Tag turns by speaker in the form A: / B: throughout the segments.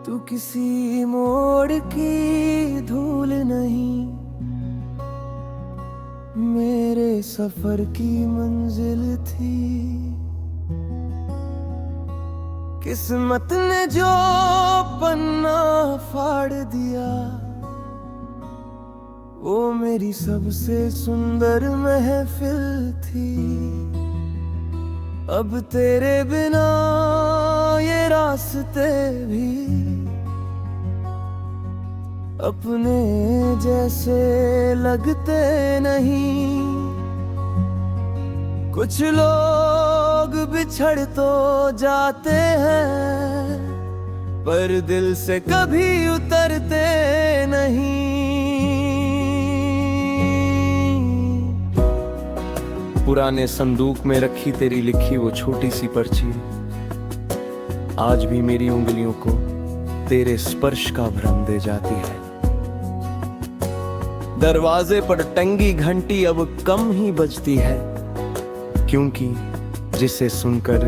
A: तू किसी मोड़ की धूल नहीं, मेरे सफर की मंजिल थी। किस्मत ने जो पन्ना फाड़ दिया, वो मेरी सबसे सुंदर महफिल थी। अब तेरे बिना ये रास्ते भी अपने जैसे लगते नहीं। कुछ लोग बिछड़ तो जाते हैं, पर दिल से कभी उतरते नहीं। पुराने संदूक में रखी तेरी लिखी वो छोटी सी पर्ची, आज भी मेरी उंगलियों को तेरे स्पर्श का भ्रम दे जाती है। दरवाजे पर टंगी घंटी अब कम ही बजती है, क्योंकि जिसे सुनकर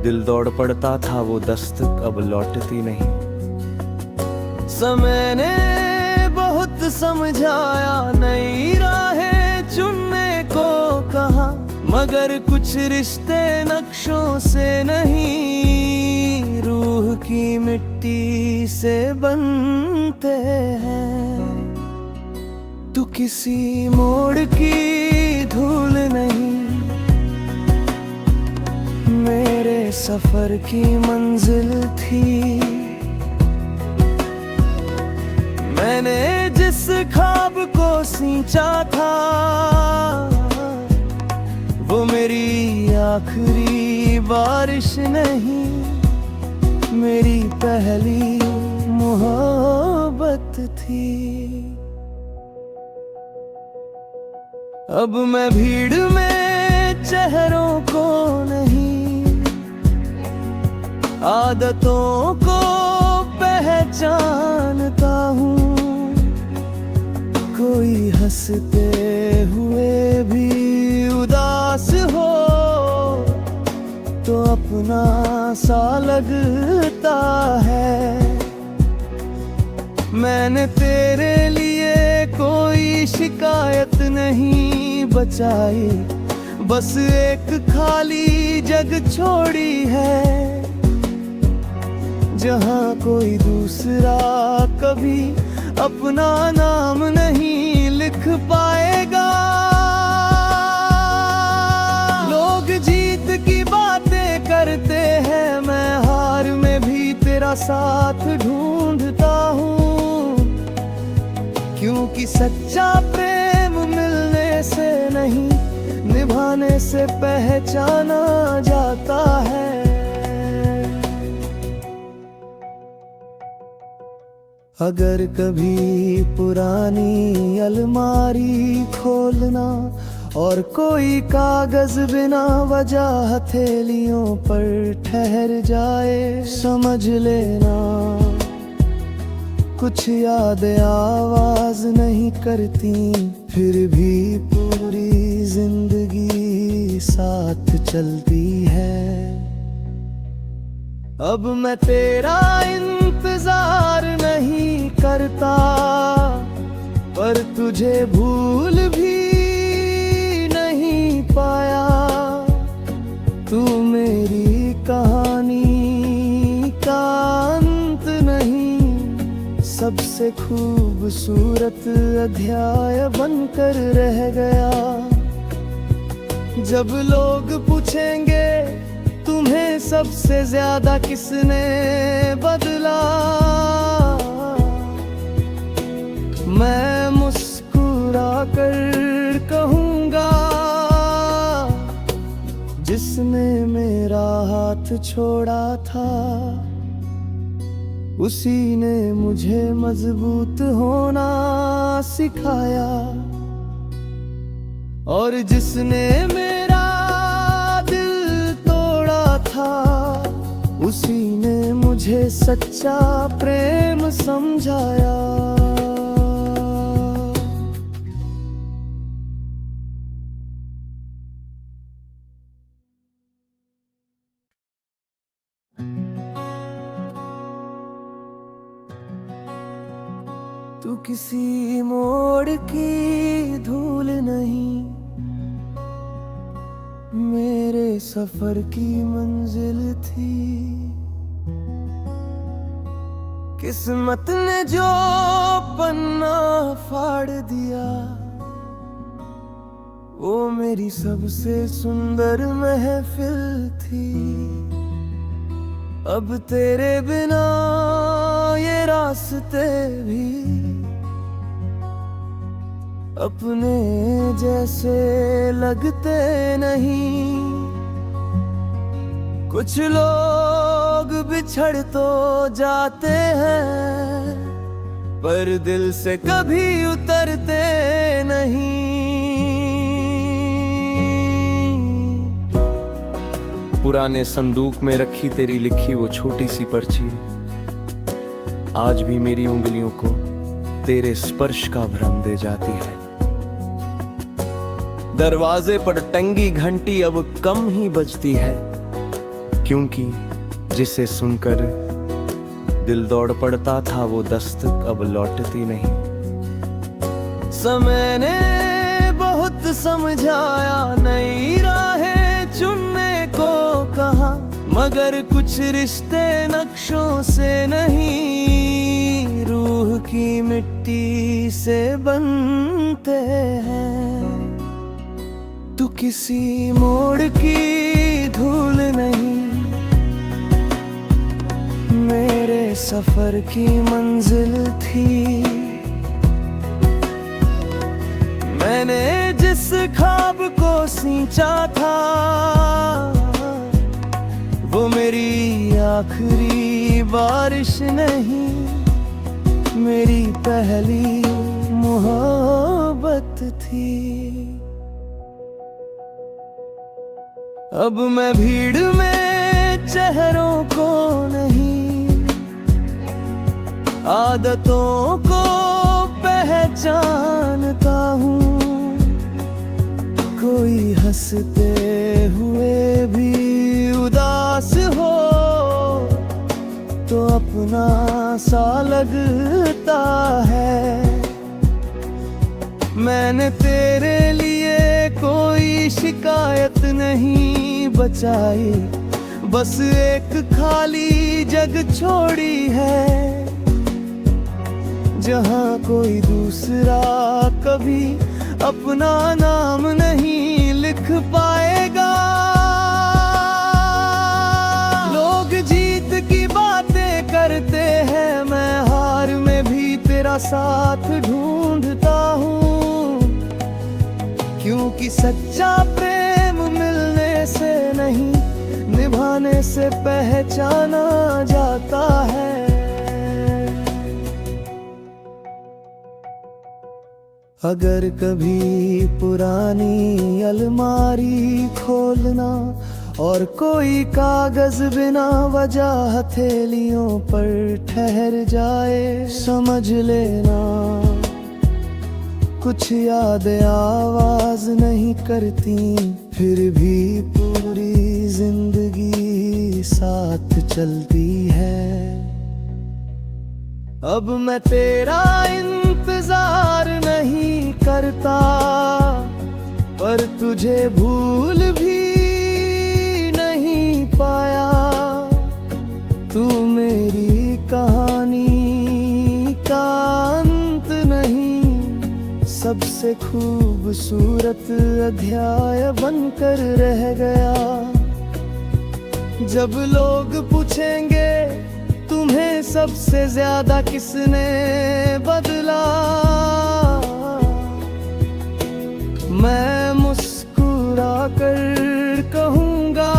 A: दिल दौड़ पड़ता था वो दस्तक अब लौटती नहीं। समय ने बहुत समझाया, नई राहें चुनने को कहा, मगर कुछ रिश्ते नक्शों से नहीं, रूह की मिट्टी से बनते हैं। तू किसी मोड़ की धूल नहीं, मेरे सफर की मंजिल थी। मैंने जिस ख्वाब को सींचा था, वो मेरी आखिरी बारिश नहीं, मेरी पहली मोहब्बत थी। अब मैं भीड़ में चेहरों को नहीं, आदतों को पहचानता हूँ। कोई हंसते हुए भी उदास हो तो अपना सा लगता है। मैंने तेरे लिए कोई शिकायत नहीं बचाई, बस एक खाली जग छोड़ी है, जहाँ कोई दूसरा कभी अपना नाम नहीं लिख पाएगा। लोग जीत की बातें करते हैं, मैं हार में भी तेरा साथ ढूंढता हूँ, क्योंकि सच्चा प्रेम मिलने से नहीं, निभाने से पहचाना जाता है। अगर कभी पुरानी अलमारी खोलना और कोई कागज बिना वजह हथेलियों पर ठहर जाए, समझ लेना कुछ यादें आवाज नहीं करती, फिर भी पूरी जिंदगी साथ चलती है। अब मैं तेरा इंतजार नहीं करता, पर तुझे भूल भी नहीं पाया। तू मेरी कहानी का अंत नहीं, सबसे खूबसूरत अध्याय बनकर रह गया। जब लोग पूछेंगे तुम्हें सबसे ज्यादा किसने बदला, मैं मुस्कुरा कर कहूँगा, जिसने मेरा हाथ छोड़ा था, उसी ने मुझे मजबूत होना सिखाया। और जिसने मेरा दिल तोड़ा था, उसी ने मुझे सच्चा प्रेम समझाया। तू किसी मोड़ की धूल नहीं, मेरे सफर की मंजिल थी। किस्मत ने जो पन्ना फाड़ दिया, वो मेरी सबसे सुंदर महफिल थी। अब तेरे बिना ये रास्ते भी अपने जैसे लगते नहीं। कुछ लोग बिछड़ तो जाते हैं, पर दिल से कभी उतरते नहीं। पुराने संदूक में रखी तेरी लिखी वो छोटी सी पर्ची आज भी मेरी उंगलियों को तेरे स्पर्श का भ्रम दे जाती है। दरवाजे पर टंगी घंटी अब कम ही बजती है, क्योंकि जिसे सुनकर दिल दौड़ पड़ता था वो दस्तक अब लौटती नहीं। समय ने बहुत समझाया, नई राहें चुनने को कहा, मगर कुछ रिश्ते नक्शों से नहीं, रूह की मिट्टी से बनते हैं। तू किसी मोड़ की धूल नहीं, मेरे सफर की मंजिल थी। मैंने जिस ख्वाब को सींचा था, वो मेरी आखिरी बारिश नहीं, मेरी पहली मोहब्बत थी। अब मैं भीड़ में चेहरों को नहीं, आदतों को पहचानता हूँ। कोई हंसते हुए भी उदास हो तो अपना सा लगता है। मैंने तेरे लिए कोई शिकायत नहीं बचाई, बस एक खाली जग छोड़ी है, जहाँ कोई दूसरा कभी अपना नाम नहीं लिख पाएगा। लोग जीत की बातें करते हैं, मैं हार में भी तेरा साथ ढूंढता हूँ, क्योंकि सच्चा प्रेम मिलने से नहीं, निभाने से पहचाना जाता है। अगर कभी पुरानी अलमारी खोलना और कोई कागज बिना वजह हथेलियों पर ठहर जाए, समझ लेना कुछ यादें आवाज नहीं करती, फिर भी पूरी जिंदगी साथ चलती है। अब मैं तेरा इंतजार नहीं करता, पर तुझे भूल भी नहीं पाया। तू मेरी कहानी का अंत नहीं, सबसे खूबसूरत अध्याय बनकर रह गया। जब लोग पूछेंगे तुम्हें सबसे ज्यादा किसने बदला, मैं मुस्कुरा कर कहूँगा,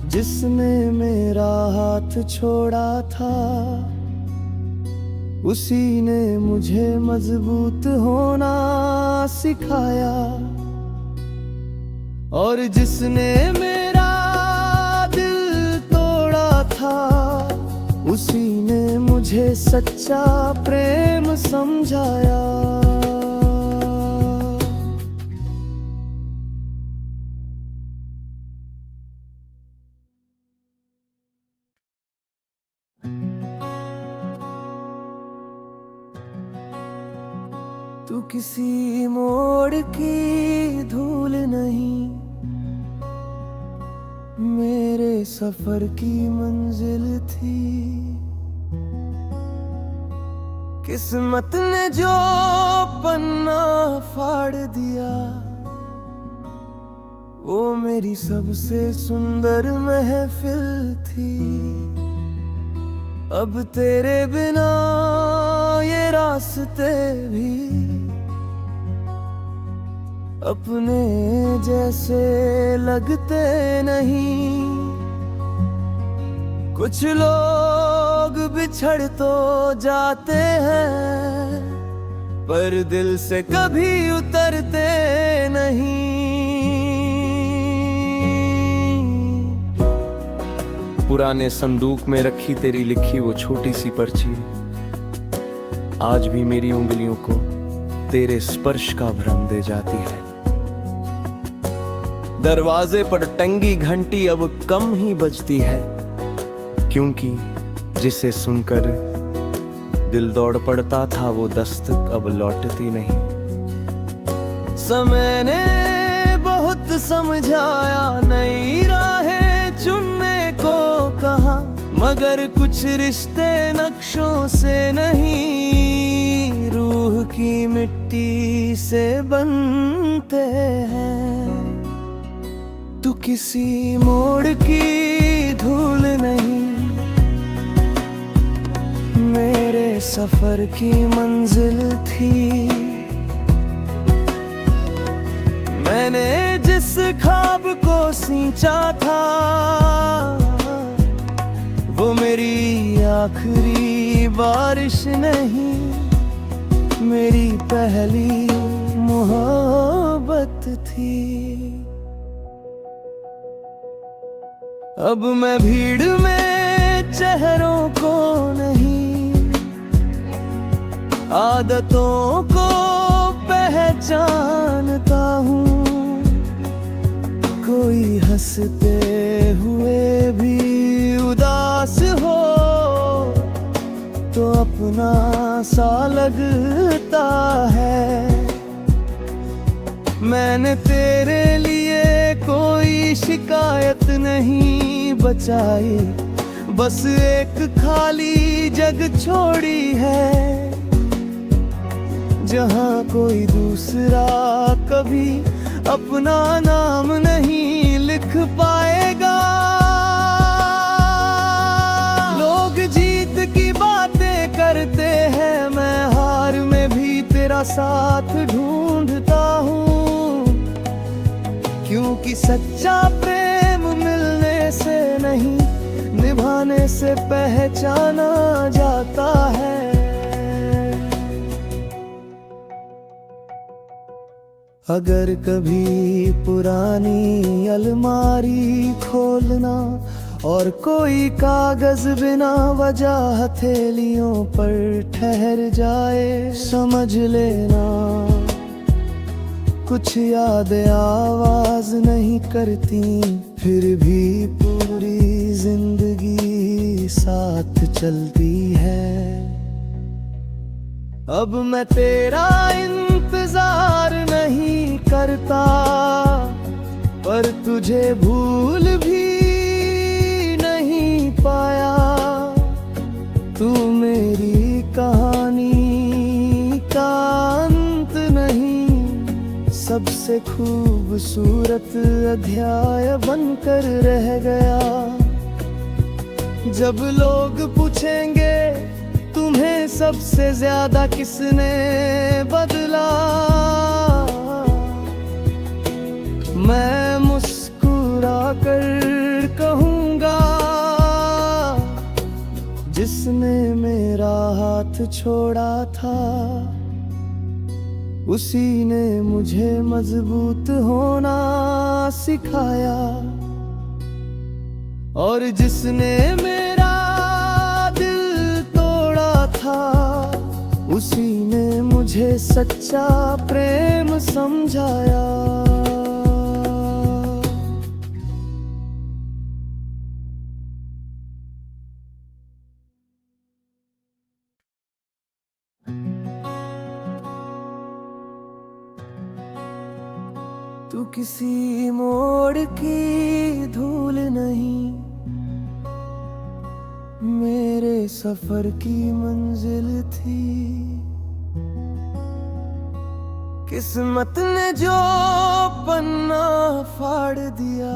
A: जिसने मेरा हाथ छोड़ा था, उसी ने मुझे मजबूत होना सिखाया। और जिसने मेरा दिल तोड़ा था, उसी ने मुझे सच्चा प्रेम समझाया। तू किसी मोड़ की धूल नहीं, मेरे सफर की मंजिल थी। किस्मत ने जो पन्ना फाड़ दिया, वो मेरी सबसे सुंदर महफिल थी। अब तेरे बिना ये रास्ते भी अपने जैसे लगते नहीं। कुछ लोग बिछड़ तो जाते हैं, पर दिल से कभी उतरते नहीं। पुराने संदूक में रखी तेरी लिखी वो छोटी सी पर्ची, आज भी मेरी उंगलियों को तेरे स्पर्श का भ्रम दे जाती है। दरवाजे पर टंगी घंटी अब कम ही बजती है, क्योंकि जिसे सुनकर दिल दौड़ पड़ता था वो दस्तक अब लौटती नहीं। समय ने बहुत समझाया, नई राहें चुनने को कहा, मगर कुछ रिश्ते नक्शों से नहीं, रूह की मिट्टी से बनते हैं। तू किसी मोड़ की धूल नहीं, मेरे सफर की मंजिल थी। मैंने जिस ख्वाब को सींचा था, वो मेरी आखिरी बारिश नहीं, मेरी पहली मोहब्बत थी। अब मैं भीड़ में चेहरों को नहीं, आदतों को पहचानता हूँ। कोई हंसते हुए भी उदास हो तो अपना सा लगता है। मैंने तेरे लिए कोई शिकायत नहीं बचाई, बस एक खाली जग छोड़ी है, जहाँ कोई दूसरा कभी अपना नाम नहीं लिख पाएगा। लोग जीत की बातें करते हैं, मैं हार में भी तेरा साथ ढूंढता हूँ, क्योंकि सच्चा प्रेम मिलने से नहीं, निभाने से पहचाना जाता है। अगर कभी पुरानी अलमारी खोलना और कोई कागज बिना वजह हथेलियों पर ठहर जाए, समझ लेना कुछ यादें आवाज नहीं करती, फिर भी पूरी जिंदगी साथ चलती है। अब मैं तेरा इंतजार नहीं करता, पर तुझे भूल भी नहीं पाया। तू मेरी कहानी का अंत नहीं, सबसे खूबसूरत अध्याय बनकर रह गया। जब लोग पूछेंगे तुम्हें सबसे ज्यादा किसने बदला, मैं मुस्कुरा कर कहूँगा, जिसने मेरा हाथ छोड़ा था, उसी ने मुझे मजबूत होना सिखाया। और जिसने मेरा दिल तोड़ा था, उसी ने मुझे सच्चा प्रेम समझाया। तू किसी मोड़ की धूल नहीं, मेरे सफर की मंजिल थी। किस्मत ने जो पन्ना फाड़ दिया,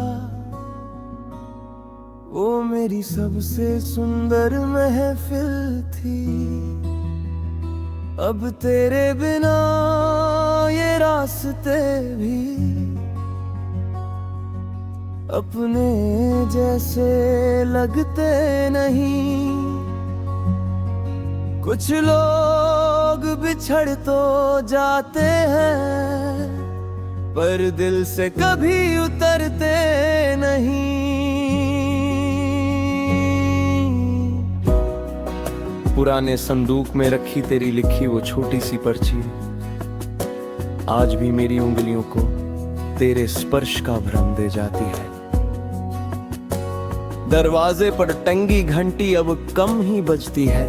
A: वो मेरी सबसे सुंदर महफिल थी। अब तेरे बिना ये रास्ते भी अपने जैसे लगते नहीं। कुछ लोग बिछड़ तो जाते हैं, पर दिल से कभी उतरते नहीं। पुराने संदूक में रखी तेरी लिखी वो छोटी सी पर्ची, आज भी मेरी उंगलियों को तेरे स्पर्श का भ्रम दे जाती है। दरवाजे पर टंगी घंटी अब कम ही बजती है,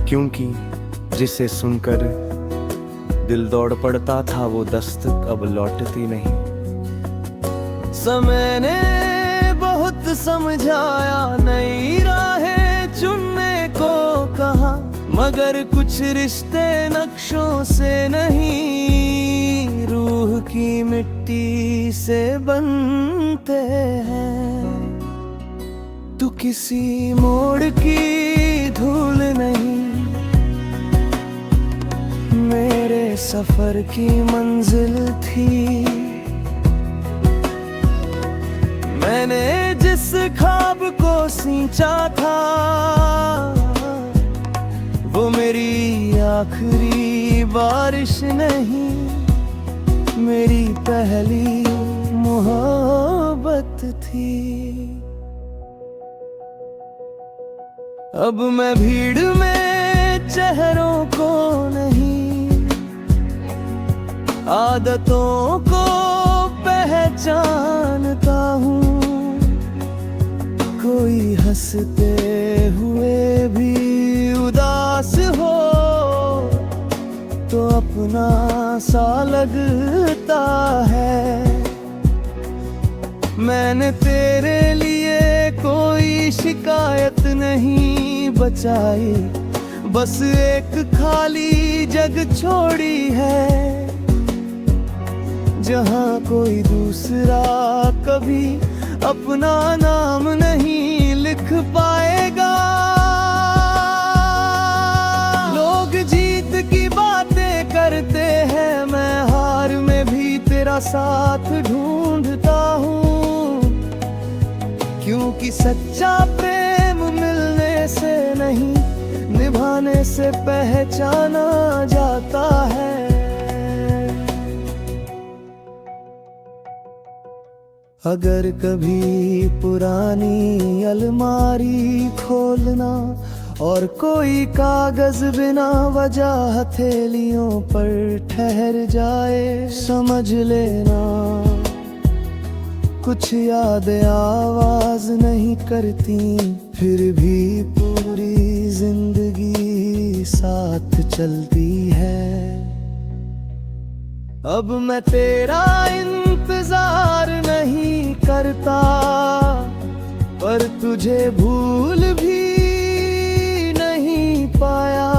A: क्योंकि जिसे सुनकर दिल दौड़ पड़ता था वो दस्तक अब लौटती नहीं। समय ने बहुत समझाया, नई राहें चुनने को कहा, मगर कुछ रिश्ते नक्शों से नहीं, रूह की मिट्टी से बनते हैं। तू किसी मोड़ की धूल नहीं, मेरे सफर की मंजिल थी। मैंने जिस ख्वाब को सींचा था, वो मेरी आखिरी बारिश नहीं, मेरी पहली मोहब्बत थी। अब मैं भीड़ में चेहरों को नहीं, आदतों को पहचानता हूँ। कोई हंसते हुए भी उदास हो तो अपना सा लगता है। मैंने तेरे लिए कोई शिकायत नहीं बचाई, बस एक खाली जग छोड़ी है, जहाँ कोई दूसरा कभी अपना नाम नहीं लिख पाएगा। लोग जीत की बातें करते हैं, मैं हार में भी तेरा साथ ढूंढता हूँ, क्योंकि सच्चा प्रेम मिलने से नहीं, निभाने से पहचाना जाता है। अगर कभी पुरानी अलमारी खोलना और कोई कागज बिना वजह हथेलियों पर ठहर जाए, समझ लेना कुछ यादें आवाज नहीं करती, फिर भी पूरी जिंदगी साथ चलती है। अब मैं तेरा इंतजार नहीं करता, पर तुझे भूल भी नहीं पाया।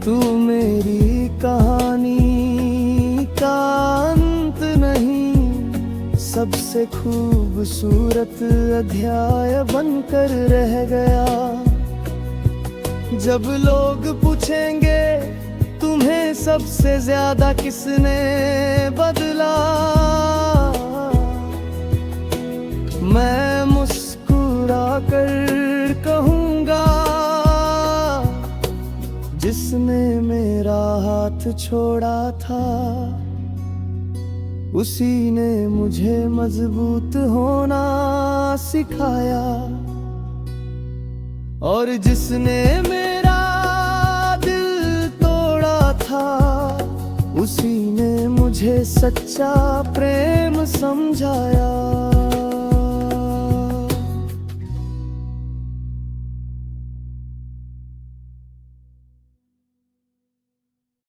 A: तू मेरी कहानी का अंत नहीं, सबसे खूबसूरत अध्याय बनकर रह गया। जब लोग पूछेंगे तुम्हें सबसे ज्यादा किसने बदला, मैं मुस्कुरा कर कहूँगा, जिसने मेरा हाथ छोड़ा था, उसी ने मुझे मजबूत होना सिखाया। और जिसने मेरा दिल तोड़ा था, उसी ने मुझे सच्चा प्रेम समझाया।